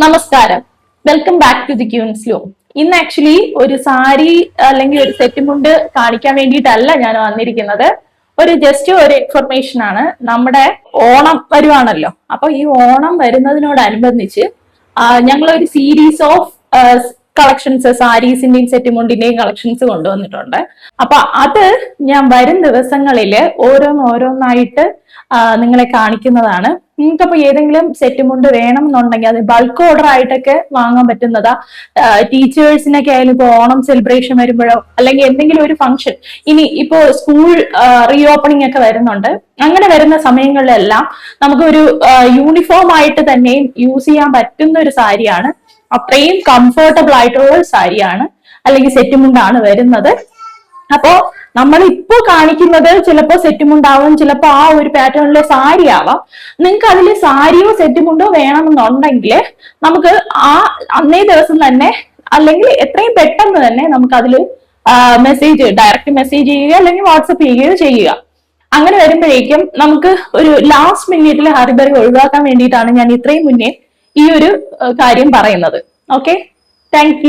നമസ്കാരം, welcome back to the Queen's loom. ഇന്ന് actually ഒരു സാരി അല്ലെങ്കിൽ ഒരു സെറ്റ് മുണ്ട് കാണിക്കാൻ വേണ്ടിയിട്ടല്ല ഞാൻ വന്നിരിക്കുന്നത്. ജസ്റ്റ് ഒരു ഇൻഫർമേഷൻ ആണ്. നമ്മുടെ ഓണം വരുവാണല്ലോ. അപ്പൊ ഈ ഓണം വരുന്നതിനോടനുബന്ധിച്ച് ഞങ്ങൾ ഒരു സീരീസ് ഓഫ് കളക്ഷൻസ്, സാരീസിന്റെയും സെറ്റ് മുണ്ടിന്റെയും കളക്ഷൻസ് കൊണ്ടുവന്നിട്ടുണ്ട്. അപ്പൊ അത് ഞാൻ വരും ദിവസങ്ങളിൽ ഓരോന്നായിട്ട് നിങ്ങളെ കാണിക്കുന്നതാണ്. നിങ്ങൾക്കപ്പോ ഏതെങ്കിലും സെറ്റ് മുണ്ട് വേണം എന്നുണ്ടെങ്കിൽ അത് ബൾക്ക് ഓർഡർ ആയിട്ടൊക്കെ വാങ്ങാൻ പറ്റുന്നതാ. ടീച്ചേഴ്സിനൊക്കെ ആയാലും ഇപ്പൊ ഓണം സെലിബ്രേഷൻ വരുമ്പോഴോ അല്ലെങ്കിൽ എന്തെങ്കിലും ഒരു ഫംഗ്ഷൻ, ഇനി ഇപ്പോ സ്കൂൾ റീ ഓപ്പണിംഗ് ഒക്കെ വരുന്നുണ്ട്, അങ്ങനെ വരുന്ന സമയങ്ങളിലെല്ലാം നമുക്ക് ഒരു യൂണിഫോം ആയിട്ട് തന്നെയും യൂസ് ചെയ്യാൻ പറ്റുന്ന ഒരു സാരിയാണ്. അത്രയും കംഫർട്ടബിൾ ആയിട്ടുള്ള ഒരു സാരിയാണ് അല്ലെങ്കിൽ സെറ്റ് മുണ്ടാണ് വരുന്നത്. അപ്പോ നമ്മൾ ഇപ്പോ കാണിക്കുന്നത് ചിലപ്പോ സെറ്റ് മുണ്ടാവും, ചിലപ്പോ ആ ഒരു പാറ്റേണിലെ സാരി ആവാം. നിങ്ങൾക്ക് അതിൽ സാരിയോ സെറ്റ് മുണ്ടോ വേണമെന്നുണ്ടെങ്കിൽ നമുക്ക് അന്നേ ദിവസം തന്നെ അല്ലെങ്കിൽ എത്രയും പെട്ടെന്ന് തന്നെ നമുക്ക് അതിൽ ഡയറക്റ്റ് മെസ്സേജ് ചെയ്യുക അല്ലെങ്കിൽ വാട്സപ്പ് ചെയ്യുക. അങ്ങനെ വരുമ്പോഴേക്കും നമുക്ക് ഒരു ലാസ്റ്റ് മിനിറ്റിൽ ഹറിബറി ഒഴിവാക്കാൻ വേണ്ടിയിട്ടാണ് ഞാൻ ഇത്രയും മുന്നേ ഈ ഒരു കാര്യം പറയുന്നത്. Okay, thank you.